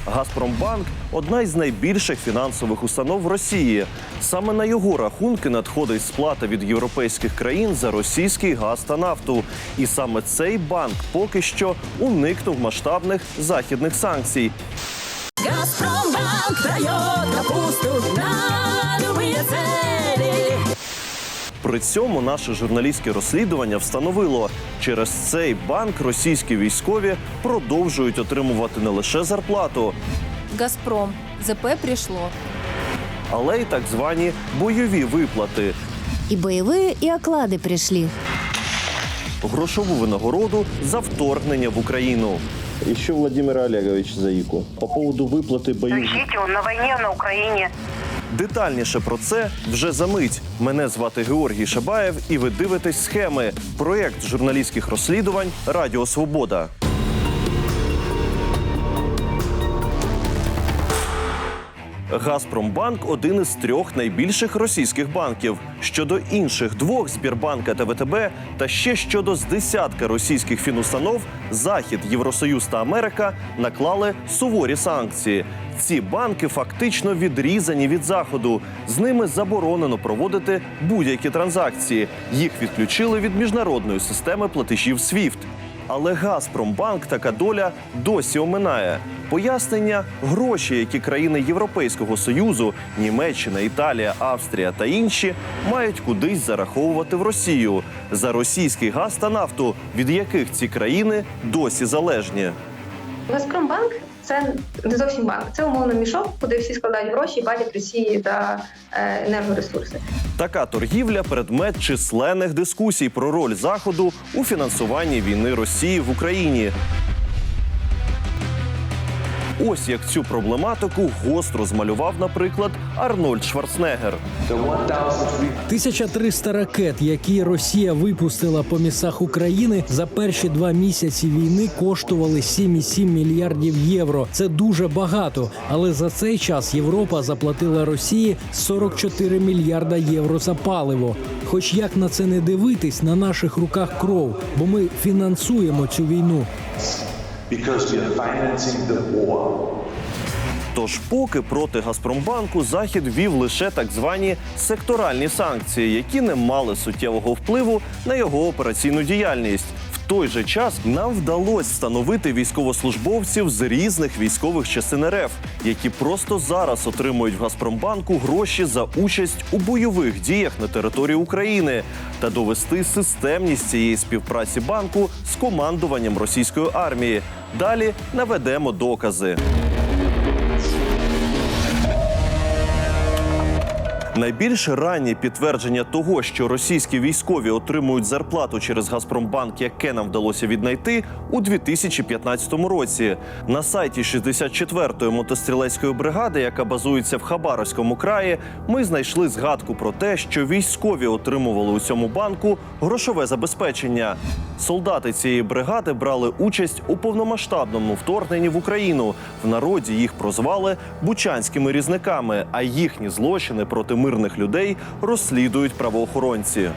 Газпромбанк – одна із найбільших фінансових установ в Росії. Саме на його рахунки надходить сплата від європейських країн за російський газ та нафту. І саме цей банк поки що уникнув масштабних західних санкцій. Газпромбанк дает капусту на любые цели. При цьому наше журналістське розслідування встановило, через цей банк російські військові продовжують отримувати не лише зарплату, «Газпром». ЗП пришло. але й так звані бойові виплати, И боевые, и оклады пришли. грошову винагороду за вторгнення в Україну. Еще Владимир Олегович Заику. По поводу выплаты боевых... Ищите, он на войне, на Украине. Детальніше про це вже за мить. Мене звати Георгій Шабаєв, і ви дивитесь «Схеми» – проєкт журналістських розслідувань «Радіо Свобода». «Газпромбанк» – один із трьох найбільших російських банків. Щодо інших двох – Сбербанка та ВТБ, та ще щодо з десятка російських фінустанов – Захід, Євросоюз та Америка наклали суворі санкції. Ці банки фактично відрізані від Заходу. З ними заборонено проводити будь-які транзакції. Їх відключили від міжнародної системи платежів SWIFT. Але «Газпромбанк» така доля досі оминає. Пояснення – гроші, які країни Європейського Союзу – Німеччина, Італія, Австрія та інші – мають кудись зараховувати в Росію за російський газ та нафту, від яких ці країни досі залежні. Газпромбанк – це не зовсім банк, це умовно мішок, куди всі складають гроші і платять Росії за енергоресурси. Така торгівля – предмет численних дискусій про роль Заходу у фінансуванні війни Росії в Україні. Ось як цю проблематику гостро змалював, наприклад, Арнольд Шварценеггер. 1300 ракет, які Росія випустила по містах України, за перші 2 місяці війни коштували 7,7 мільярдів євро. Це дуже багато, але за цей час Європа заплатила Росії 44 мільярда євро за паливо. Хоч як на це не дивитись, на наших руках кров, бо ми фінансуємо цю війну. Тож поки проти «Газпромбанку» Захід ввів лише так звані секторальні санкції, які не мали суттєвого впливу на його операційну діяльність. В той же час нам вдалося встановити військовослужбовців з різних військових частин РФ, які просто зараз отримують в «Газпромбанку» гроші за участь у бойових діях на території України та довести системність цієї співпраці банку з командуванням російської армії. Далі наведемо докази. Найбільш раннє підтвердження того, що російські військові отримують зарплату через «Газпромбанк», яке нам вдалося віднайти, у 2015 році. На сайті 64-ї мотострілецької бригади, яка базується в Хабаровському краї, ми знайшли згадку про те, що військові отримували у цьому банку грошове забезпечення. Солдати цієї бригади брали участь у повномасштабному вторгненні в Україну. В народі їх прозвали «бучанськими різниками», а їхні злочини проти мирних людей розслідують правоохоронці.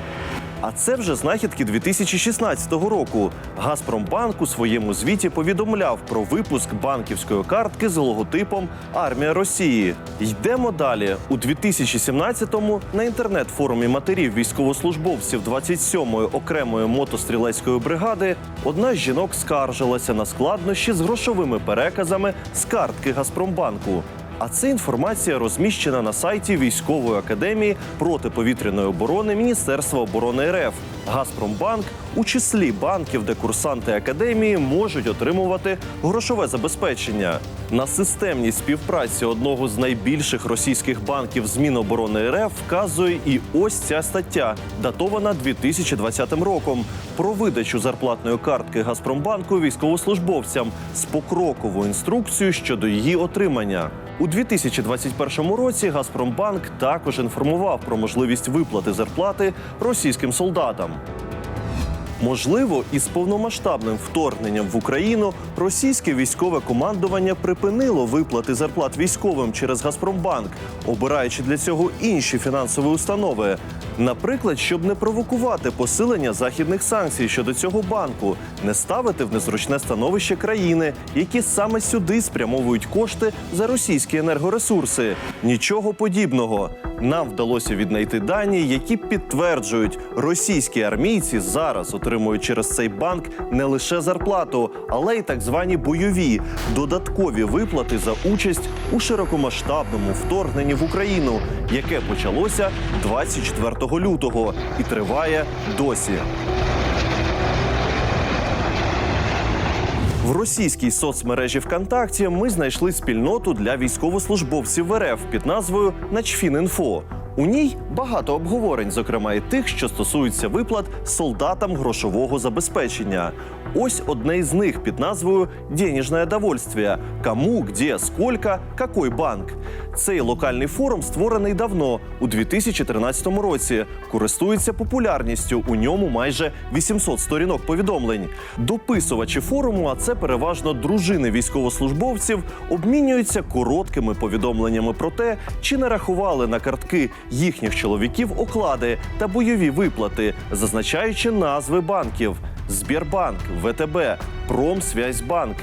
А це вже знахідки 2016 року. «Газпромбанк» у своєму звіті повідомляв про випуск банківської картки з логотипом «Армія Росії». Йдемо далі. У 2017-му на інтернет-форумі матерів військовослужбовців 27-ї окремої мотострілецької бригади одна з жінок скаржилася на складнощі з грошовими переказами з картки «Газпромбанку». А це інформація розміщена на сайті Військової академії протиповітряної оборони Міністерства оборони РФ. «Газпромбанк» у числі банків, де курсанти академії можуть отримувати грошове забезпечення. На системність співпраці одного з найбільших російських банків з Міноборони РФ вказує і ось ця стаття, датована 2020 роком, про видачу зарплатної картки «Газпромбанку» військовослужбовцям з покроковою інструкцією щодо її отримання. У 2021 році «Газпромбанк» також інформував про можливість виплати зарплати російським солдатам. Можливо, із повномасштабним вторгненням в Україну російське військове командування припинило виплати зарплат військовим через «Газпромбанк», обираючи для цього інші фінансові установи. Наприклад, щоб не провокувати посилення західних санкцій щодо цього банку, не ставити в незручне становище країни, які саме сюди спрямовують кошти за російські енергоресурси. Нічого подібного. Нам вдалося віднайти дані, які підтверджують, російські армійці зараз отримують через цей банк не лише зарплату, але й так звані бойові, додаткові виплати за участь у широкомасштабному вторгненні в Україну, яке почалося 24 лютого і триває досі. В російській соцмережі ВКонтакті ми знайшли спільноту для військовослужбовців РФ під назвою «Начфінінфо». У ній багато обговорень, зокрема і тих, що стосуються виплат солдатам грошового забезпечення. Ось одне із них під назвою «Денежное довольствие. Кому, где, сколько, какой банк». Цей локальний форум створений давно, у 2013 році. Користується популярністю, у ньому майже 800 сторінок повідомлень. Дописувачі форуму, а це переважно дружини військовослужбовців, обмінюються короткими повідомленнями про те, чи нарахували на картки їхніх чоловіків оклади та бойові виплати, зазначаючи назви банків – Сбербанк, ВТБ, Промсвязьбанк.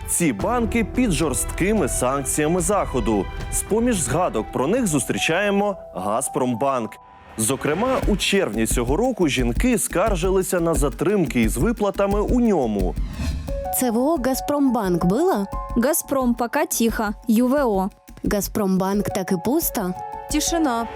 Ці банки під жорсткими санкціями Заходу. З-поміж згадок про них зустрічаємо Газпромбанк. Зокрема, у червні цього року жінки скаржилися на затримки із виплатами у ньому. ЦВО «Газпромбанк» было? Газпром пока тихо. ЮВО. «Газпромбанк» так и пусто? Тишина.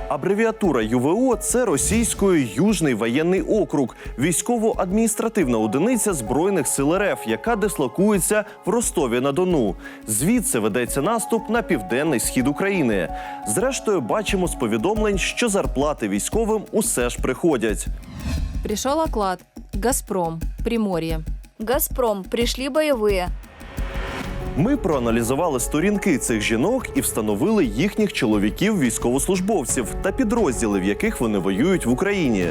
Абревіатура ЮВО – це російською Южний воєнний округ, військово-адміністративна одиниця Збройних сил РФ, яка дислокується в Ростові-на-Дону. Звідси ведеться наступ на південний схід України. Зрештою, бачимо з повідомлень, що зарплати військовим усе ж приходять. Пришел оклад. Газпром. Приморье. «Газпром», пришли боевые. Ми проаналізували сторінки цих жінок і встановили їхніх чоловіків-військовослужбовців та підрозділи, в яких вони воюють в Україні.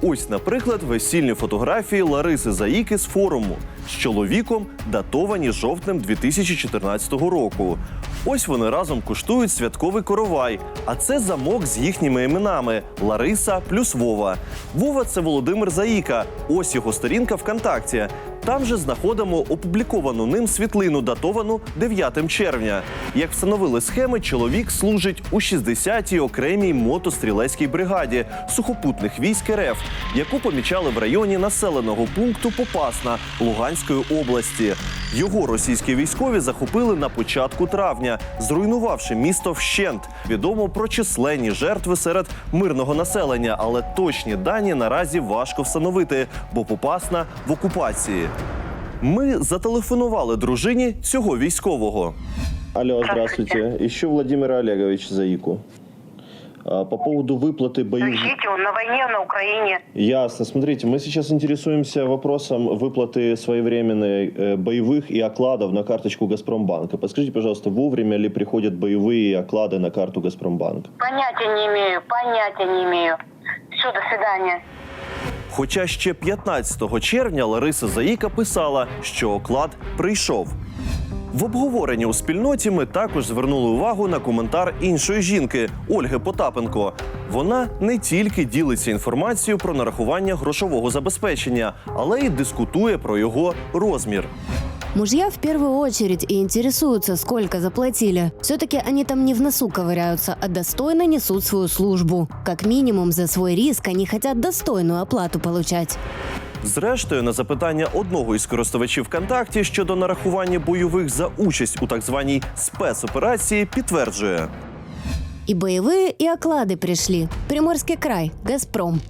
Ось, наприклад, весільні фотографії Лариси Заїки з форуму з чоловіком, датовані жовтнем 2014 року. Ось вони разом куштують святковий коровай, а це замок з їхніми іменами – Лариса плюс Вова. Вова – це Володимир Заїка, ось його сторінка ВКонтакті. Там же знаходимо опубліковану ним світлину, датовану 9 червня. Як встановили схеми, чоловік служить у 60-й окремій мотострілецькій бригаді сухопутних військ РФ, яку помічали в районі населеного пункту Попасна Луганської області. Його російські військові захопили на початку травня, зруйнувавши місто вщент. Відомо про численні жертви серед мирного населення, але точні дані наразі важко встановити, бо Попасна в окупації. Ми зателефонували дружині цього військового. Алло, здравствуйте. Еще Владимир Олегович Заику. По поводу выплаты боевых... Ищите, он на войне, на Украине. Ясно. Смотрите, мы сейчас интересуемся вопросом выплаты своевременной боевых и окладов на карточку Газпромбанка. Подскажите, пожалуйста, вовремя ли приходят боевые оклады на карту Газпромбанка? Понятия не имею. Все, до свидания. Хоча ще 15 червня Лариса Заїка писала, що оклад прийшов. В обговоренні у спільноті ми також звернули увагу на коментар іншої жінки – Ольги Потапенко. Вона не тільки ділиться інформацією про нарахування грошового забезпечення, але й дискутує про його розмір. Мужья в первую очередь и интересуются, сколько заплатили. Все-таки они там не в носу ковыряются, а достойно несут свою службу. Как минимум за свой риск они хотят достойную оплату получать. Зрештою, на запитання одного із користувачів ВКонтакті щодо нарахування бойових за участь у так званій спецоперації підтверджує. И боевые, и оклады пришли. Приморский край, «Газпром».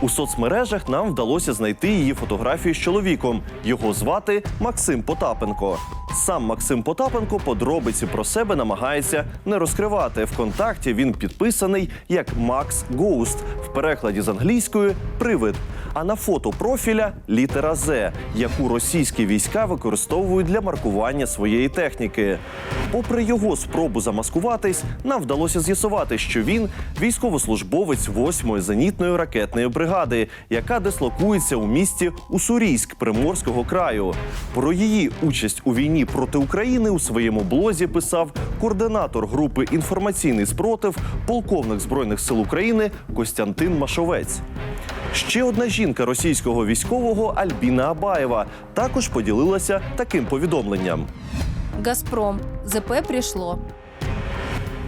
У соцмережах нам вдалося знайти її фотографію з чоловіком. Його звати Максим Потапенко. Сам Максим Потапенко подробиці про себе намагається не розкривати. ВКонтакті він підписаний як Макс Гоуст, в перекладі з англійської «Привид». А на фото профіля літера «З», яку російські війська використовують для маркування своєї техніки. Попри його спробу замаскуватись, нам вдалося з'ясувати, що він – військовослужбовець 8-ї зенітної ракетної бригади, яка дислокується у місті Уссурійськ Приморського краю. Про її участь у війні проти України у своєму блозі писав координатор групи «Інформаційний спротив», полковник Збройних сил України Костянтин Машовець. Ще одна жінка російського військового Альбіна Абаєва також поділилася таким повідомленням. «Газпром». ЗП пришло.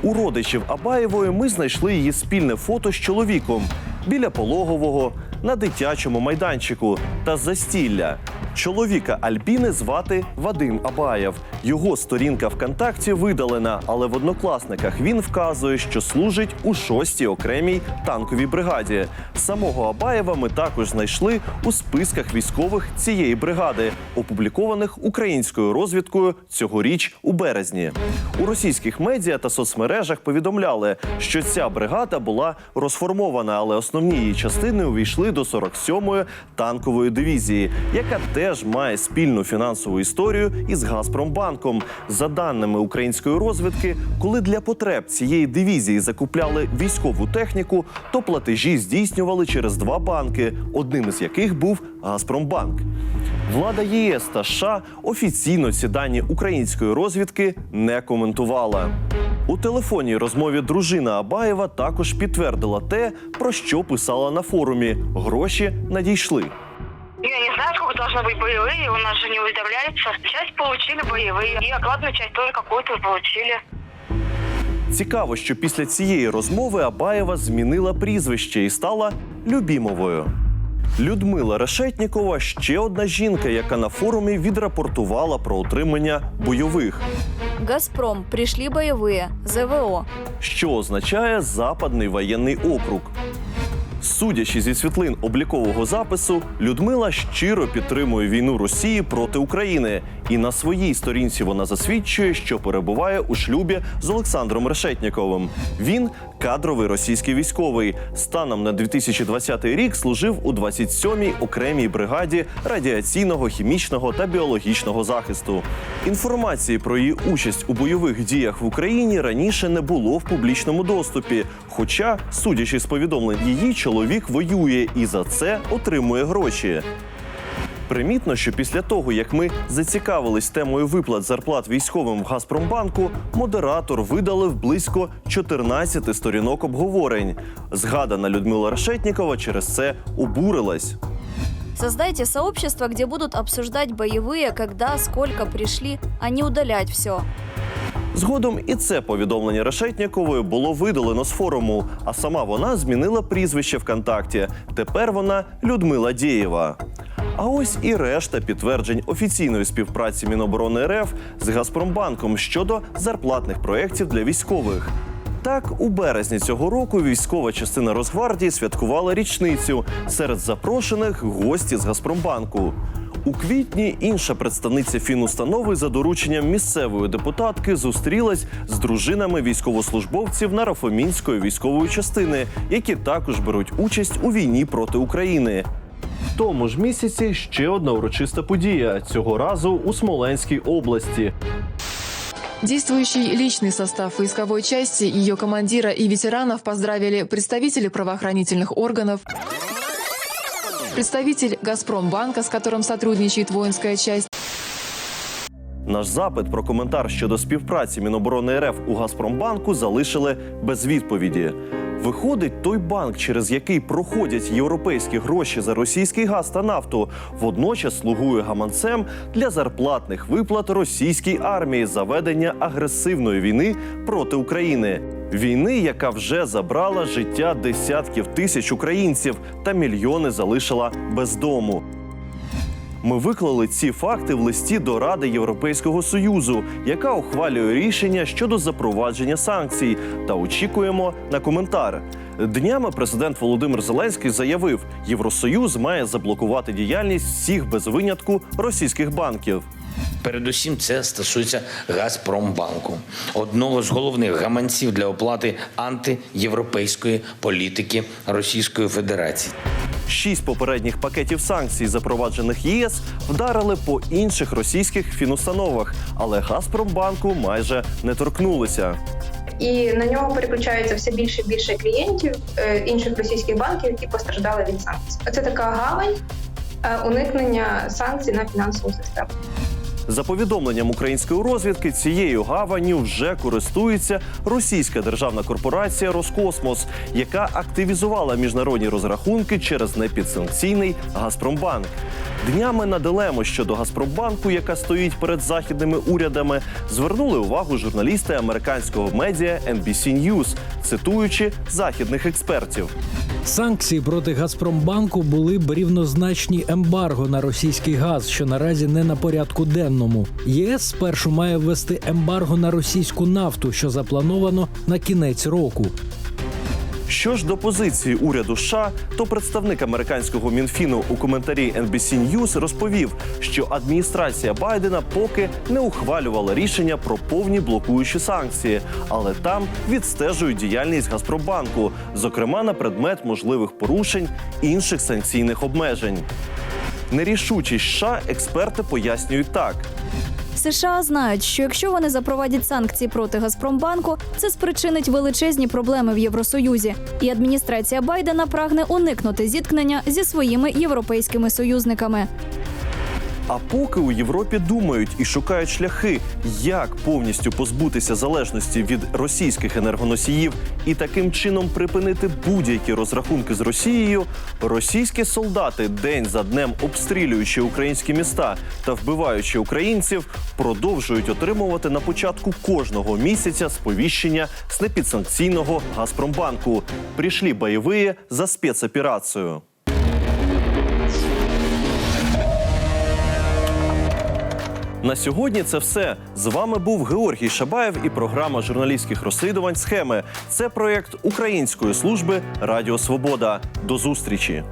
У родичів Абаєвої ми знайшли її спільне фото з чоловіком біля пологового, на дитячому майданчику та з застілля. Чоловіка Альбіни звати Вадим Абаєв. Його сторінка ВКонтакті видалена, але в однокласниках він вказує, що служить у 6-й окремій танковій бригаді. Самого Абаєва ми також знайшли у списках військових цієї бригади, опублікованих українською розвідкою цьогоріч у березні. У російських медіа та соцмережах повідомляли, що ця бригада була розформована, але основні її частини увійшли до 47-ї танкової дивізії, яка теж має спільну фінансову історію із Газпромбанком. За даними української розвідки, коли для потреб цієї дивізії закупляли військову техніку, то платежі здійснювали через 2 банки, одним із яких був Газпромбанк. Влада ЄС та США офіційно ці дані української розвідки не коментувала. У телефонній розмові дружина Абаєва також підтвердила те, про що писала на форумі. Гроші надійшли. Я не знаю, сколько должно быть боевые, у нас же не уведомляется. Часть получили боевые, и окладную часть тоже какую-то получили. Цікаво, що після цієї розмови Абаєва змінила прізвище і стала Любімовою. Людмила Решетнікова – ще одна жінка, яка на форумі відрапортувала про отримання бойових. «Газпром». Пришли боевые. ЗВО. Що означає «Западний воєнний округ». Судячи зі світлин облікового запису, Людмила щиро підтримує війну Росії проти України. І на своїй сторінці вона засвідчує, що перебуває у шлюбі з Олександром Решетніковим. Він – кадровий російський військовий. Станом на 2020 рік служив у 27-й окремій бригаді радіаційного, хімічного та біологічного захисту. Інформації про її участь у бойових діях в Україні раніше не було в публічному доступі. Хоча, судячи з повідомлень, її чоловік воює і за це отримує гроші. Примітно, що після того, як ми зацікавились темою виплат зарплат військовим в Газпромбанку, модератор видалив близько 14 сторінок обговорень. Згадана Людмила Решетнікова через це обурилась. Создайте сообщество, где будут обсуждать боевые, когда, сколько пришли, а не удалять все. Згодом і це повідомлення Решетнікової було видалено з форуму, а сама вона змінила прізвище ВКонтакті. Тепер вона Людмила Дєєва. А ось і решта підтверджень офіційної співпраці Міноборони РФ з Газпромбанком щодо зарплатних проєктів для військових. Так, у березні цього року військова частина Росгвардії святкувала річницю. Серед запрошених – гості з Газпромбанку. У квітні інша представниця фінустанови за дорученням місцевої депутатки зустрілась з дружинами військовослужбовців Нарафомінської військової частини, які також беруть участь у війні проти України. В тому ж місяці ще одна урочиста подія, цього разу у Смоленській області. Действующий личный состав войсковой части, ее командира и ветеранов поздравили представители правоохранительных органов, представитель «Газпромбанка», с которым сотрудничает воинская часть. Наш запит про коментар щодо співпраці Міноборони РФ у Газпромбанку залишили без відповіді. Виходить, той банк, через який проходять європейські гроші за російський газ та нафту, водночас слугує гаманцем для зарплатних виплат російській армії за ведення агресивної війни проти України. Війни, яка вже забрала життя десятків тисяч українців та мільйони залишила без дому. Ми виклали ці факти в листі до Ради Європейського Союзу, яка ухвалює рішення щодо запровадження санкцій, та очікуємо на коментар. Днями президент Володимир Зеленський заявив, Євросоюз має заблокувати діяльність всіх без винятку російських банків. Передусім це стосується Газпромбанку, одного з головних гаманців для оплати антиєвропейської політики Російської Федерації. 6 попередніх пакетів санкцій, запроваджених ЄС, вдарили по інших російських фінустановах, але Газпромбанку майже не торкнулися. І на нього переключається все більше і більше клієнтів інших російських банків, які постраждали від санкцій. Це така гавань уникнення санкцій на фінансову систему. За повідомленням української розвідки, цією гаванню вже користується російська державна корпорація «Роскосмос», яка активізувала міжнародні розрахунки через непідсанкційний «Газпромбанк». Днями на дилему щодо «Газпромбанку», яка стоїть перед західними урядами, звернули увагу журналісти американського медіа NBC News, цитуючи західних експертів. Санкції проти Газпромбанку були б рівнозначні ембарго на російський газ, що наразі не на порядку денному. ЄС спершу має ввести ембарго на російську нафту, що заплановано на кінець року. Що ж до позиції уряду США, то представник американського Мінфіну у коментарі NBC News розповів, що адміністрація Байдена поки не ухвалювала рішення про повні блокуючі санкції, але там відстежують діяльність Газпромбанку, зокрема на предмет можливих порушень інших санкційних обмежень. Нерішучість США експерти пояснюють так. США знають, що якщо вони запровадять санкції проти Газпромбанку, це спричинить величезні проблеми в Євросоюзі. І адміністрація Байдена прагне уникнути зіткнення зі своїми європейськими союзниками. А поки у Європі думають і шукають шляхи, як повністю позбутися залежності від російських енергоносіїв і таким чином припинити будь-які розрахунки з Росією, російські солдати, день за днем обстрілюючи українські міста та вбиваючи українців, продовжують отримувати на початку кожного місяця сповіщення з непідсанкційного Газпромбанку. Прийшли бойові за спецоперацію. На сьогодні це все. З вами був Георгій Шабаєв і програма журналістських розслідувань «Схеми». Це проєкт Української служби Радіо Свобода. До зустрічі!